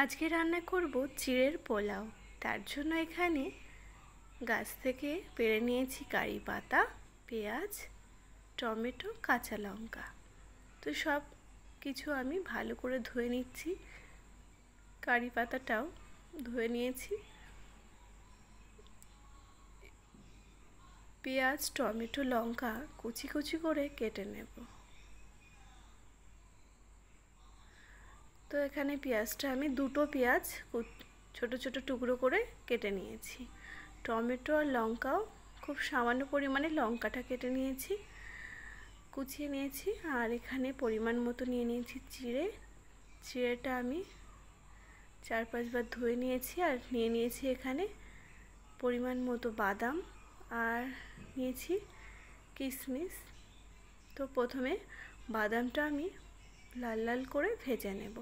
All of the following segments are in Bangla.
আজকে রান্না করব চিড়ের পোলাও। তার জন্য এখানে গাছ থেকে পেড়ে নিয়েছি কারি পাতা, পেঁয়াজ, টমেটো, কাঁচা লঙ্কা। তো সব কিছু আমি ভালো করে ধুয়ে নিচ্ছি। কারি পাতাটাও ধুয়ে নিয়েছি। পেঁয়াজ, টমেটো, লঙ্কা কুচি কুচি করে কেটে নেব। তো এখানে পেঁয়াজটা আমি দুটো পেঁয়াজ ছোট ছোট টুকরো করে কেটে নিয়েছি। টমেটো আর লঙ্কাও খুব সামান্য পরিমাণে লঙ্কাটা কেটে নিয়েছি, কুচিয়ে নিয়েছি। আর এখানে পরিমাণ মতো নিয়ে নিয়েছি চিড়েটা আমি 4-5 বার ধুয়ে নিয়েছি। আর নিয়ে নিয়েছি এখানে পরিমাণ মতো বাদাম আর নিয়েছি কিশমিশ। তো প্রথমে বাদামটা আমি লাল লাল করে ভেজে নেব।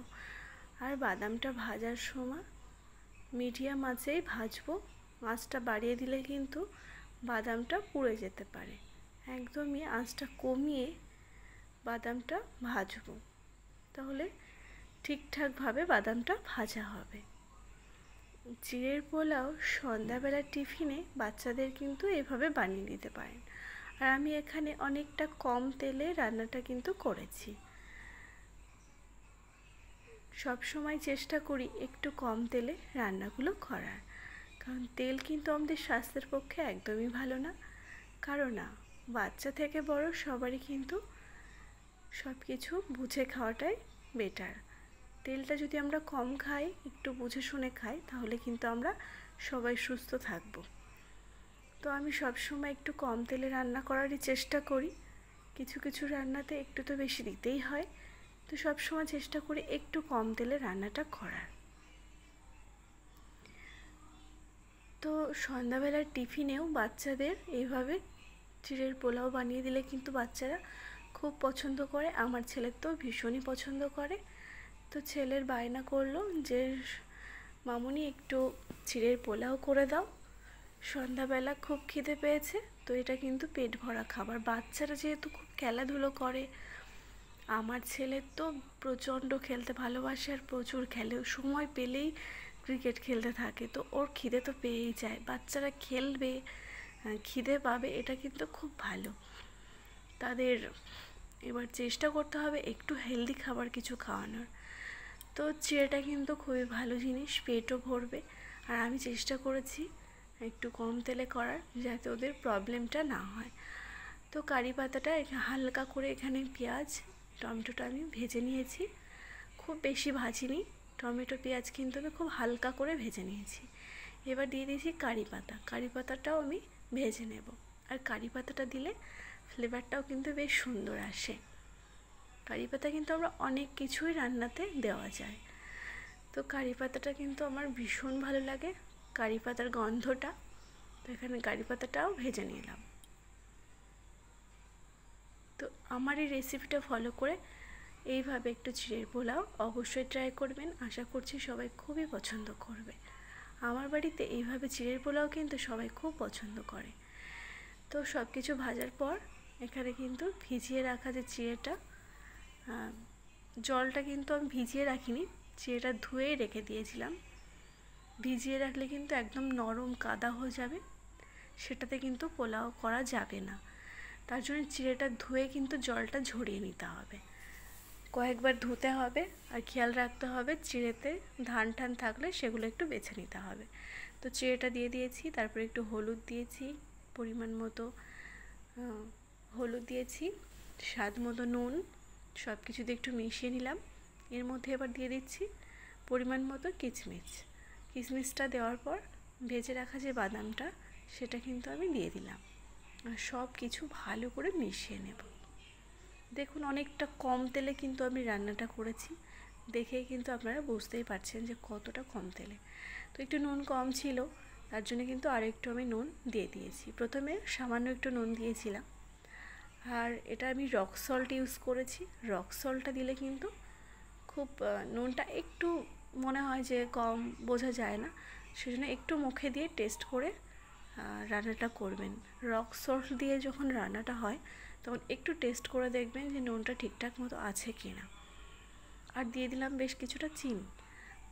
আর বাদামটা ভাজার সময় মিডিয়াম আঁচেই ভাজবো। আঁচটা বাড়িয়ে দিলে কিন্তু বাদামটা পুড়ে যেতে পারে। একদমই আঁচটা কমিয়ে বাদামটা ভাজবো, তাহলে ঠিকঠাকভাবে বাদামটা ভাজা হবে। চিড়ের পোলাও সন্ধ্যাবেলার টিফিনে বাচ্চাদের কিন্তু এভাবে বানিয়ে দিতে পারেন। আর আমি এখানে অনেকটা কম তেলে রান্নাটা কিন্তু করেছি। সব সময় চেষ্টা করি একটু কম তেলে রান্নাগুলো করার, কারণ তেল কিন্তু আমাদের স্বাস্থ্যের পক্ষে একদমই ভালো না। কারণ না, বাচ্চা থেকে বড় সবারই কিন্তু সব কিছু বুঝে খাওয়াটাই বেটার। তেলটা যদি আমরা কম খাই, একটু বুঝে শুনে খাই, তাহলে কিন্তু আমরা সবাই সুস্থ থাকবো। তো আমি সব সময় একটু কম তেলে রান্না করারই চেষ্টা করি। কিছু কিছু রান্নাতে একটু তো বেশি দিতেই হয়, তো সব সময় চেষ্টা করি একটু কম তেলে রান্নাটা করার। তো সন্ধ্যাবেলার টিফিনেও বাচ্চাদের এইভাবে চিড়ের পোলাও বানিয়ে দিলে কিন্তু বাচ্চারা খুব পছন্দ করে। আমার ছেলে তো ভীষণই পছন্দ করে। তো ছেলের বায়না করলো যে মামুনি একটু চিড়ের পোলাও করে দাও, সন্ধ্যাবেলা খুব খিদে পেয়েছে। তো এটা কিন্তু পেট ভরা খাবার। বাচ্চারা যেহেতু খুব খেলাধুলো করে, আমার ছেলে তো প্রচণ্ড খেলতে ভালোবাসে আর প্রচুর খেলে, সময় পেলেই ক্রিকেট খেলতে থাকে। তো ওর খিদে তো পেয়েই যায়। বাচ্চারা খেলবে, খিদে পাবে, এটা কিন্তু খুব ভালো। তাদের এবার চেষ্টা করতে হবে একটু হেলদি খাবার কিছু খাওয়ানোর। তো চিড়েটা কিন্তু খুবই ভালো জিনিস, পেটও ভরবে। আর আমি চেষ্টা করেছি একটু কম তেলে করার, যাতে ওদের প্রবলেমটা না হয়। তো কারি পাতাটা হালকা করে এখানে পেঁয়াজ টমেটোটা আমি ভেজে নিয়েছি, খুব বেশি ভাজিনি। টমেটো পেঁয়াজ কিন্তু আমি খুব হালকা করে ভেজে নিয়েছি। এবার দিয়ে দিয়েছি কারি পাতাটাও আমি ভেজে নেব। আর কারি পাতাটা দিলে ফ্লেভারটাও কিন্তু বেশ সুন্দর আসে। কারি পাতা কিন্তু আমরা অনেক কিছুই রান্নাতে দেওয়া যায়। তো কারি পাতাটা কিন্তু আমার ভীষণ ভালো লাগে, কারি পাতার গন্ধটা। তো এখানে কারি পাতাটাও ভেজে নিলাম। তো আমার এই রেসিপিটা ফলো করে এইভাবে একটু চিড়ের পোলাও অবশ্যই ট্রাই করবেন। আশা করছি সবাই খুবই পছন্দ করবে। আমার বাড়িতে এইভাবে চিড়ের পোলাও কিন্তু সবাই খুব পছন্দ করে। তো সব কিছু ভাজার পর এখানে কিন্তু ভিজিয়ে রাখা যে চিড়েটা, জলটা কিন্তু আমি ভিজিয়ে রাখিনি, চিড়েটা ধুয়ে রেখে দিয়েছিলাম। ভিজিয়ে রাখলে কিন্তু একদম নরম কাদা হয়ে যাবে, সেটাতে কিন্তু পোলাও করা যাবে না। তার জন্য চিড়েটা ধুয়ে কিন্তু জলটা ঝরিয়ে নিতে হবে, কয়েকবার ধুতে হবে। আর খেয়াল রাখতে হবে চিড়েতে ধান টান থাকলে সেগুলো একটু বেছে নিতে হবে। তো চিড়েটা দিয়ে দিয়েছি, তারপরে একটু হলুদ দিয়েছি, পরিমাণ মতো হলুদ দিয়েছি, স্বাদ মতো নুন, সব কিছু দিয়ে একটু মিশিয়ে নিলাম। এর মধ্যে এবার দিয়ে দিচ্ছি পরিমাণ মতো কিশমিশটা দেওয়ার পর ভেজে রাখা যে বাদামটা, সেটা কিন্তু আমি দিয়ে দিলাম। আর সব কিছু ভালো করে মিশিয়ে নেব। দেখুন অনেকটা কম তেলে কিন্তু আমি রান্নাটা করেছি, দেখেই কিন্তু আপনারা বুঝতেই পারছেন যে কতটা কম তেলে। তো একটু নুন কম ছিল, তার জন্য কিন্তু আরেকটু আমি নুন দিয়ে দিয়েছি। প্রথমে সামান্য একটু নুন দিয়েছিলাম। আর এটা আমি রক সল্ট ইউজ করেছি। রক সল্টটা দিলে কিন্তু খুব নুনটা একটু মনে হয় যে কম, বোঝা যায় না, সেজন্য একটু মুখে দিয়ে টেস্ট করে রান্নাটা করবেন। রক সল্ট দিয়ে যখন রান্নাটা হয় তখন একটু টেস্ট করে দেখবেন যে নুনটা ঠিকঠাক মতো আছে কি না। আর দিয়ে দিলাম বেশ কিছুটা চিনি।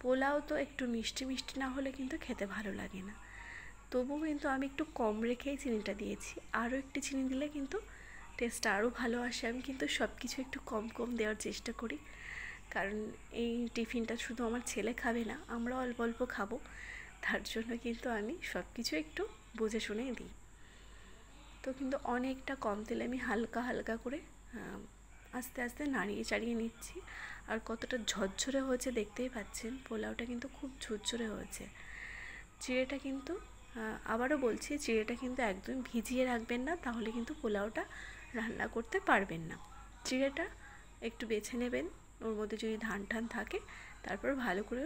পোলাও তো একটু মিষ্টি মিষ্টি না হলে কিন্তু খেতে ভালো লাগে না। তবুও কিন্তু আমি একটু কম রেখেই চিনিটা দিয়েছি, আরও একটু চিনি দিলে কিন্তু টেস্টটা আরও ভালো আসে। আমি কিন্তু সব কিছু একটু কম কম দেওয়ার চেষ্টা করি, কারণ এই টিফিনটা শুধু আমার ছেলে খাবে না, আমরা অল্প অল্প খাবো, তার জন্য কিন্তু আমি সব কিছু একটু বুঝে শুনেই দিই। তো কিন্তু অনেকটা কম তেলে আমি হালকা হালকা করে আস্তে আস্তে নাড়িয়ে চাড়িয়ে নিচ্ছি। আর কতটা ঝরঝরে হয়েছে দেখতেই পাচ্ছেন, পোলাওটা কিন্তু খুব ঝরঝরে হয়েছে। চিড়েটা কিন্তু আবারও বলছি, চিড়েটা কিন্তু একদম ভিজিয়ে রাখবেন না, তাহলে কিন্তু পোলাওটা রান্না করতে পারবেন না। চিড়েটা একটু বেছে নেবেন, ওর মধ্যে যদি ধান টান থাকে, তারপর ভালো করে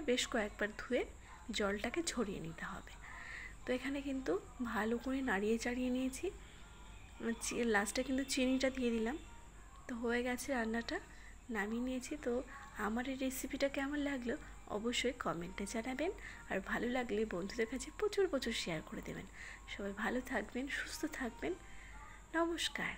বেশ কয়েকবার ধুয়ে জলটাকে ঝরিয়ে নিতে হবে। তো এখানে কিন্তু ভালো করে নাড়িয়ে চাড়িয়ে নিয়েছি, লাস্টে কিন্তু চিনিটা দিয়ে দিলাম। তো হয়ে গেছে রান্নাটা, নামিয়ে নিয়েছি। তো আমার এই রেসিপিটা কেমন লাগলো অবশ্যই কমেন্টে জানাবেন, আর ভালো লাগলে বন্ধুদের কাছে প্রচুর প্রচুর শেয়ার করে দেবেন। সবাই ভালো থাকবেন, সুস্থ থাকবেন, নমস্কার।